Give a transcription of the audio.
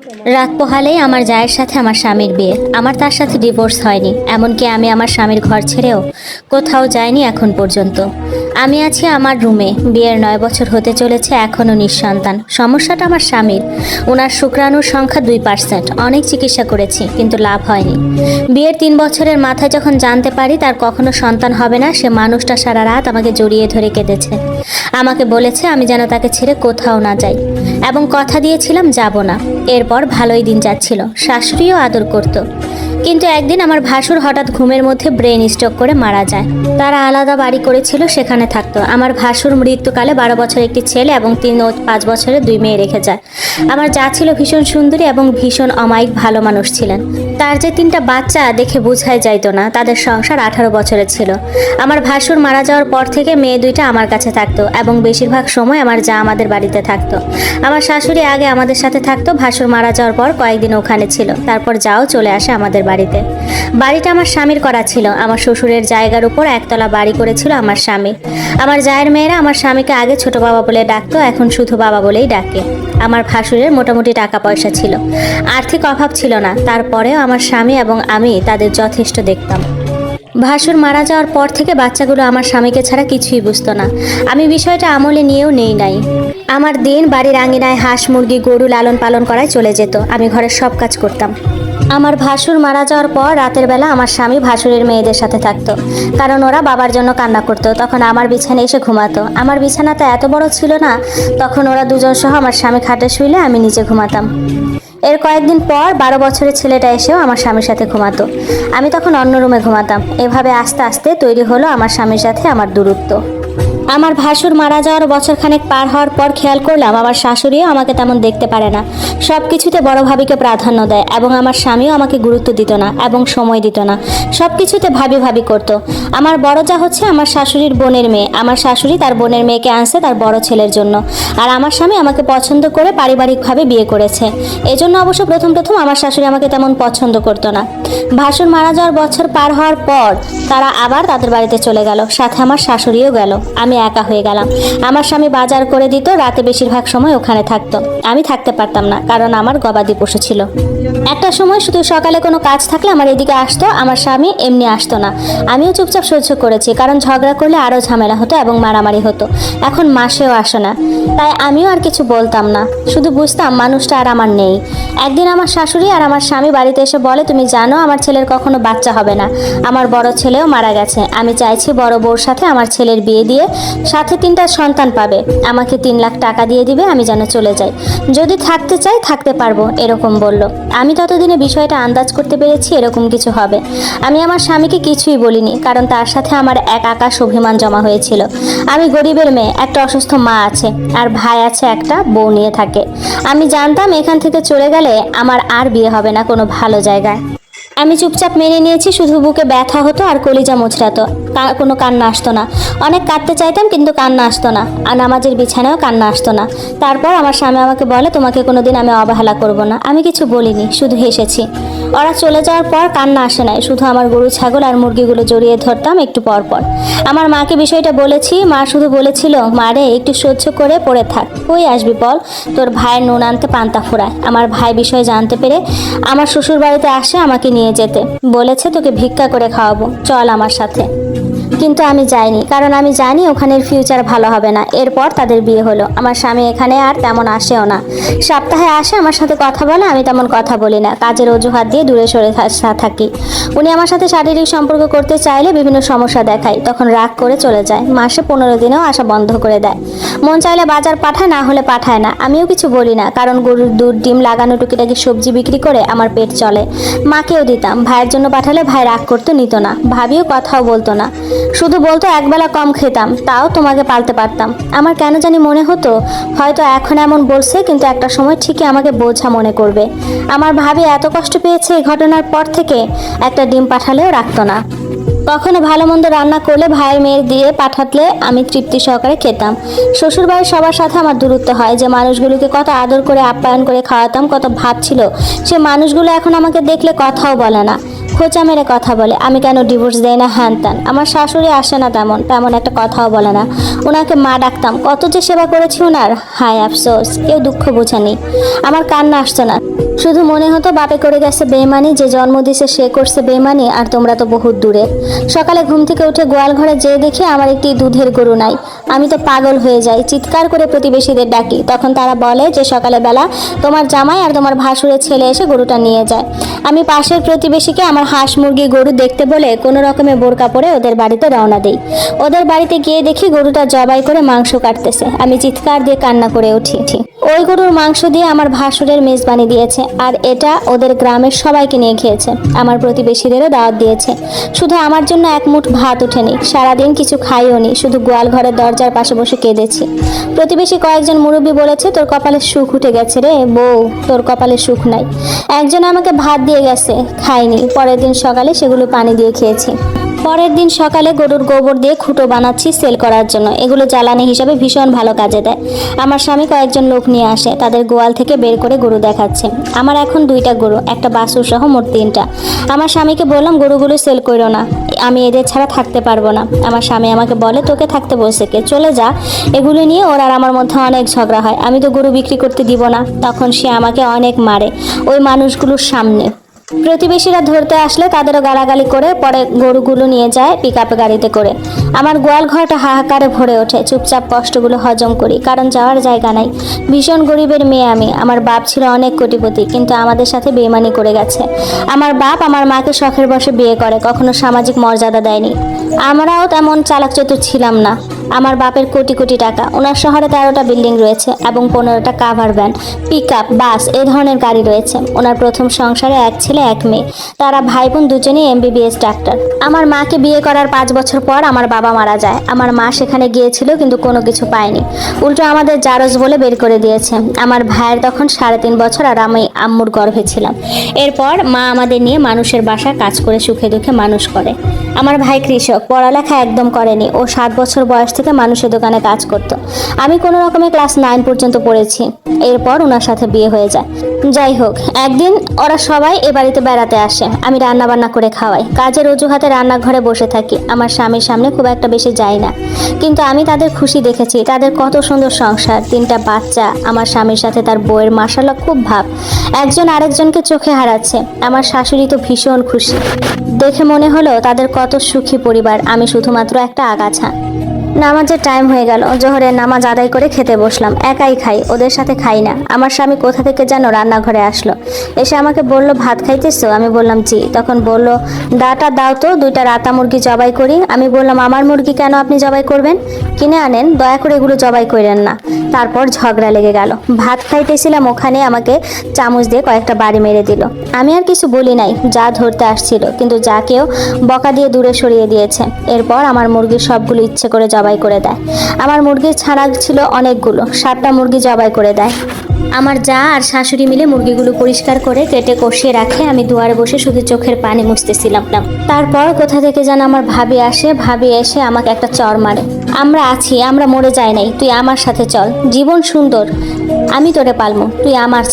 রাত পোহালেই আমার জায়ের সাথে আমার স্বামীর বিয়ে। আমার তার সাথে ডিভোর্স হয়নি, এমনকি আমি আমার স্বামীর ঘর ছেড়েও কোথাও যাইনি এখন পর্যন্ত। আমি আছি আমার রুমে। বিয়ের 9 বছর হতে চলেছে, এখনও নিঃসন্তান। সমস্যাটা আমার স্বামীর। ওনার শুক্রাণুর সংখ্যা 2%। অনেক চিকিৎসা করেছি, কিন্তু লাভ হয়নি। বিয়ের 3 বছরের মাথায় যখন জানতে পারি তার কখনো সন্তান হবে না, সে মানুষটা সারা রাত আমাকে জড়িয়ে ধরে কেঁদেছে। আমাকে বলেছে আমি যেন তাকে ছেড়ে কোথাও না যাই, এবং কথা দিয়েছিলাম যাব না। এরপর ভালোই দিন যাচ্ছিল, শাশুড়িও আদর করত। কিন্তু একদিন আমার ভাসুর হঠাৎ ঘুমের মধ্যে ব্রেন স্ট্রোক করে মারা যায়। তারা আলাদা বাড়ি করেছিল, সেখানে থাকতো। আমার ভাসুর মৃত্যুকালে 12 বছর একটি ছেলে এবং 3 ও 5 বছরের 2 মেয়ে রেখে যায়। আমার যা ছিল ভীষণ সুন্দরী এবং ভীষণ অমায়িক ভালো মানুষ ছিলেন। তার যে 3টা বাচ্চা দেখে বোঝাই যাইতো না। তাদের সংসার 18 বছরের ছিল। আমার ভাসুর মারা যাওয়ার পর থেকে মেয়ে 2টা আমার কাছে থাকতো এবং বেশিরভাগ সময় আমার যা আমাদের বাড়িতে থাকতো। আমার শাশুড়ি আগে আমাদের সাথে থাকতো, ভাসুর মারা যাওয়ার পর কয়েকদিন ওখানে ছিল, তারপর যাও চলে আসে আমাদের বাড়িতে। বাড়িটা আমার স্বামীর করা ছিল। আমার শ্বশুরের জায়গার উপর একতলা বাড়ি করেছিল আমার স্বামী। আমার জায়ের মেয়েরা আমার স্বামীকে আগে ছোট বাবা বলে ডাকতো, এখন শুধু বাবা বলেই ডাকে। আমার ভাসুরের মোটামুটি টাকা পয়সা ছিল, আর্থিক অভাব ছিল না। তারপরেও আমার স্বামী এবং আমি তাদের যথেষ্ট দেখতাম। ভাসুর মারা যাওয়ার পর থেকে বাচ্চাগুলো আমার স্বামীকে ছাড়া কিছুই বুঝতো না। আমি বিষয়টা আমলে নিয়েও নেই নাই। আমার দিন বাড়ির আঙিনায় হাঁস মুরগি গরু লালন পালন করায় চলে যেত। আমি ঘরের সব কাজ করতাম। আমার ভাসুর মারা যাওয়ার পর রাতের বেলা আমার স্বামী ভাসুরের মেয়েদের সাথে থাকতো, কারণ ওরা বাবার জন্য কান্না করতো। তখন আমার বিছানায় এসে ঘুমাতো। আমার বিছানাটা এত বড় ছিল না, তখন ওরা দুজন সহ আমার স্বামী খাটে শুইলে আমি নিচে ঘুমাতাম। এর কয়েকদিন পর 12 বছরের ছেলেটা এসেও আমার স্বামীর সাথে ঘুমাতো। আমি তখন অন্য রুমে ঘুমাতাম। এভাবে আস্তে আস্তে তৈরি হলো আমার স্বামীর সাথে আমার দূরত্ব। আমার ভাসুর মারা যাওয়ার বছরখানেক পার হওয়ার পর খেয়াল করলাম আমার শাশুড়িও আমাকে তেমন দেখতে পারে না। সব কিছুতে বড় ভাবিকে প্রাধান্য দেয়, এবং আমার স্বামীও আমাকে গুরুত্ব দিত না এবং সময় দিত না। সব কিছুতে ভাবি ভাবি করতো। আমার বড় যা হচ্ছে আমার শাশুড়ির বোনের মেয়ে। আমার শাশুড়ি তার বোনের মেয়েকে আনছে তার বড় ছেলের জন্য, আর আমার স্বামী আমাকে পছন্দ করে পারিবারিকভাবে বিয়ে করেছে। এজন্য অবশ্য প্রথম প্রথম আমার শাশুড়ি আমাকে তেমন পছন্দ করতো না। ভাসুর মারা যাওয়ার বছর পার হওয়ার পর তারা আবার তাদের বাড়িতে চলে গেল, সাথে আমার শাশুড়িও গেল। আমি একা হয়ে গেলাম। আমার স্বামী বাজার করে দিত, রাতে বেশিরভাগ সময় ওখানে থাকতো। আমি থাকতে পারতাম না, কারণ আমার গবাদি পশু ছিল। একটা সময় শুধু সকালে কোনো কাজ থাকলে আমার এদিকে আসতো, আমার স্বামী এমনি আসতো না। আমিও চুপচাপ সহ্য করেছি, কারণ ঝগড়া করলে আরও ঝামেলা হতো এবং মারামারি হতো। এখন মাসেও আসে না, তাই আমিও আর কিছু বলতাম না। শুধু বুঝতাম মানুষটা আর আমার নেই। একদিন আমার শাশুড়ি আর আমার স্বামী বাড়িতে এসে বলে, তুমি জানো আমার ছেলের কখনো বাচ্চা হবে না। আমার বড় ছেলেও মারা গেছে। আমি চাইছি বড় বউর সাথে আমার ছেলের বিয়ে দিয়ে সাথে 3টা সন্তান পাবে। আমাকে 3 লাখ টাকা দিয়ে দিবে, আমি যেন চলে যাই। যদি থাকতে চাই থাকতে পারবো, এরকম বলল। আমি ততদিনে বিষয়টা আন্দাজ করতে পেরেছি এরকম কিছু হবে। আমি আমার স্বামীকে কিছুই বলিনি, কারণ তার সাথে আমার এক আকাশ অভিমান জমা হয়েছিল। আমি গরিবের মেয়ে, একটা অসুস্থ মা আছে, আর ভাই আছে, একটা বউ নিয়ে থাকে। আমি জানতাম এখান থেকে চলে গেলে আমার আর বিয়ে হবে না কোনো ভালো জায়গায়। আমি চুপচাপ মেনে নিয়েছি। শুধু বুকে ব্যথা হতো আর কলিজা মোচড়াতো, কোনো কান্না আসতো না। অনেক কাঁদতে চাইতাম, কিন্তু কান্না আসতো না। আর নামাজের বিছানায়ও কান্না আসতো না। তারপর আমার স্বামী আমাকে বলে, তোমাকে কোনোদিন আমি অবহেলা করব না। আমি কিছু বলিনি, শুধু হেসেছি। ওরা চলে যাওয়ার পর কান্না আসে নাই, শুধু আমার গরু ছাগল আর মুরগিগুলো জড়িয়ে ধরতাম একটু পর পর। আমার মাকে বিষয়টা বলেছি, মা শুধু বলেছিল, মারে একটু সহ্য করে পড়ে থাক, কই আসবি বল, তোর ভাইয়ের নুন আনতে পান্তা ফুরায়। আমার ভাই বিষয় জানতে পেরে আমার শ্বশুর বাড়িতে আসে আমাকে নিয়ে যেতে। বলেছে তোকে ভিক্ষা করে খাওয়াবো, চল আমার সাথে। কিন্তু আমি যাইনি, কারণ আমি জানি ওখানের ফিউচার ভালো হবে না। এরপর তাদের বিয়ে হলো। আমার স্বামী এখানে আর তেমন আসেও না। সপ্তাহে আসে, আমার সাথে কথা বলে, আমি তেমন কথা বলি না। কাজের অজুহাত দিয়ে দূরে সরে থাকি। উনি আমার সাথে শারীরিক সম্পর্ক করতে চাইলে বিভিন্ন সমস্যা দেখায়, তখন রাগ করে চলে যায়। মাসে 15 দিনেও আসা বন্ধ করে দেয়। মন চাইলে বাজার পাঠায়, না হলে পাঠায় না। আমিও কিছু বলি না, কারণ গরুর দুধ ডিম লাগানো টুকিটাকি সবজি বিক্রি করে আমার পেট চলে। মাকেও দিতাম। ভাইয়ের জন্য পাঠালে ভাই রাগ করতো, নিত না। ভাবিও কথাও বলতো না, শুধু বলতো একবেলা কম খেতাম, তাও তোমাকে পালতে পারতাম। আমার কেন জানি মনে হতো হয়তো এখন এমন বলছে, কিন্তু একটা সময় ঠিকই আমাকে বোঝা মনে করবে। আমার ভাবি এত কষ্ট পেয়েছে এই ঘটনার পর থেকে, একটা ডিম পাঠালেও রাখতো না। কখনো ভালো মন্দ রান্না করলে ভাইয়ের মেয়ের দিয়ে পাঠাতলে আমি তৃপ্তি সহকারে খেতাম। শ্বশুরবাড়ির সবার সাথে আমার দূরত্ব হয়। যে মানুষগুলোকে কত আদর করে আপ্যায়ন করে খাওয়াতাম, কত ভাব ছিল, সে মানুষগুলো এখন আমাকে দেখলে কথাও বলে না। খোঁচা মেরে কথা বলে আমি কেন ডিভোর্স দেই না, হ্যান ত্যান। আমার শাশুড়ি আসে না তেমন তেমন একটা কথাও বলে না। ওনাকে মা ডাকতাম, কত যে সেবা করেছি ওনার, হায় আফসোস, কেউ দুঃখ বোঝেনি। আমার কান্না আসতো না, শুধু মনে হতো বাপে করে গেছে বেইমানি, যে জন্ম দিছে সে করছে বেইমানি, আর তোমরা তো বহুত দূরে। সকালে ঘুম থেকে উঠে গোয়াল ঘরে যেয়ে দেখি আমার একটি দুধের গরু নাই। আমি তো পাগল হয়ে যাই, চিৎকার করে প্রতিবেশীদের ডাকি। তখন তারা বলে যে সকালে বেলা তোমার জামাই আর তোমার ভাসুরের ছেলে এসে গরুটা নিয়ে যায়। আমি পাশের প্রতিবেশীকে আমার হাঁস মুরগি গরু দেখতে বলে কোনো রকমে বোরকা পরে ওদের বাড়িতে রওনা দেই। ওদের বাড়িতে গিয়ে দেখি গরুটা জবাই করে মাংস কাটতেছে। আমি চিৎকার দিয়ে কান্না করে উঠি। ওই গরুর মাংস দিয়ে আমার ভাসুরের মেজবানি দিয়েছে, আর এটা ওদের গ্রামের সবাইকে নিয়ে খেয়েছে। আমার প্রতিবেশীদেরও দাওয়াত দিয়েছে। শুধু আমার জন্য এক মুঠ ভাত ওঠেনি, সারাদিন কিছু খাইও নি, শুধু গোয়াল ঘরের দরজার পাশে বসে কেঁদেছি। প্রতিবেশী কয়েকজন মুরব্বী বলেছে তোর কপালে সুখ উঠে গেছে রে বউ, তোর কপালে সুখ নাই। একজন আমাকে ভাত দিয়ে গেছে, খাইনি। পরের দিন সকালে সেগুলো পানি দিয়ে খেয়েছি। পরের দিন সকালে গরুর গোবর দিয়ে খুঁটো বানাচ্ছি সেল করার জন্য। এগুলো জ্বালানি হিসাবে ভীষণ ভালো কাজে দেয়। আমার স্বামী কয়েকজন লোক নিয়ে আসে, তাদের গোয়াল থেকে বের করে গরু দেখাচ্ছে। আমার এখন 2টা গরু, একটা বাছুর সহ মোট 3টা। আমার স্বামীকে বললাম গরুগুলো সেল করো না, আমি এদের ছাড়া থাকতে পারবো না। আমার স্বামী আমাকে বলে তোকে থাকতে বলছে কে, চলে যা। এগুলো নিয়ে ওর আর আমার মধ্যে অনেক ঝগড়া হয়। আমি তো গরু বিক্রি করতে দিব না, তখন সে আমাকে অনেক মারে ওই মানুষগুলোর সামনে। প্রতিবেশীরা ধরতে আসলে তাদেরও গালাগালি করে পরে গরুগুলো নিয়ে যায় পিকআপে গাড়িতে করে। আমার গোয়াল ঘরটা হাহাকারে ভরে ওঠে। চুপচাপ কষ্টগুলো হজম করি, কারণ যাওয়ার জায়গা নাই। ভীষণ গরিবের মেয়ে আমি। আমার বাপ ছিল অনেক কোটিপতি, কিন্তু আমাদের সাথে বেইমানি করে গেছে। আমার বাপ আমার মাকে শখের বশে বিয়ে করে, কখনো সামাজিক মর্যাদা দেয়নি। আমরাও তেমন চালাক চতুর ছিলাম না। আমার বাপের কোটি কোটি টাকা, ওনার শহরে 13টা বিল্ডিং রয়েছে এবং 15টা কাভার ভ্যান, পিকআপ, বাস এ ধরনের গাড়ি রয়েছে। ওনার প্রথম সংসারে এক ছেলে এক মেয়ে, তারা ভাই বোন দুজনেই MBBS ডাক্তার। আমার মাকে বিয়ে করার 5 বছর পর আমার বাবা মারা যায়। আমার মা সেখানে গিয়েছিল কিন্তু কোনো কিছু পায়নি, উল্টো আমাদের জারজ বলে বের করে দিয়েছে। আমার ভাইয়ের তখন 3.5 বছর আর আমি আম্মুর গর্ভে ছিলাম। এরপর মা আমাদের নিয়ে মানুষের বাসায় কাজ করে সুখে দুঃখে মানুষ করে। আমার ভাই কৃষক, পড়ালেখা একদম করেনি। ও 7 বছর বয়স থেকে মানুষের দোকানে কাজ করত। আমি কোনো রকমে ক্লাস 9 পর্যন্ত পড়েছি। এরপর ওনার সাথে বিয়ে হয়ে যায়। যাই হোক, একদিন ওরা সবাই এ বাড়িতে বেড়াতে আসে। আমি রান্না বান্না করে খাওয়াই, কাজের অজুহাতে রান্নাঘরে বসে থাকি। আমার স্বামীর সামনে খুব একটা বেশি যাই না, কিন্তু আমি তাদের খুশি দেখেছি। তাদের কত সুন্দর সংসার, 3টা বাচ্চা। আমার স্বামীর সাথে তার বউয়ের মাশাআল্লাহ খুব ভাব, একজন আরেকজনকে চোখে হারাচ্ছে। আমার শাশুড়ি তো ভীষণ খুশি। দেখে মনে হলো তাদের কত সুখী পরিবার, আমি শুধুমাত্র একটা আগাছা। নামাজের টাইম হয়ে গেল, জোহরের নামাজ আদায় করে খেতে বসলাম। একাই খাই, ওদের সাথে খাই না। আমার স্বামী কোথা থেকে যেন রান্নাঘরে আসলো, এসে আমাকে বলল ভাত খাইতেছো? আমি বললাম জি। তখন বলল ডাটা দাও তো, 2টা রাতা মুরগি জবাই করি। আমি বললাম আমার মুরগি কেন আপনি জবাই করবেন, কিনে আনেন, দয়া করে এগুলো জবাই করেন না। তারপর ঝগড়া লেগে গেল। ভাত খাইতেছিলাম, ওখানে আমাকে চামচ দিয়ে কয়েকটা বাড়ি মেরে দিল। আমি আর কিছু বলি নাই, যা ধরতে আসছিল, কিন্তু যাকেও বকা দিয়ে দূরে সরিয়ে দিয়েছে। এরপর আমার মুরগির সবগুলো ইচ্ছে করে জবাই করে দেয়। আমার মুরগির ছানা ছিল অনেকগুলো, 7টা মুরগি জবাই করে দেয়। আমার যা আর শাশুড়ি মিলে মুরগিগুলো পরিষ্কার করে কেটে কষিয়ে রাখে। আমি দুয়ারে বসে শুধু চোখের পানি মুছতেছিলাম। তারপর কোথা থেকে যেন আমার ভাবি আসে। ভাবি এসে আমাকে একটা চর মারে। আমরা আছি, আমরা মরে যাই নাই, তুই আমার সাথে চল, জীবন সুন্দর, আমি তোরে পালমু, তুই আমার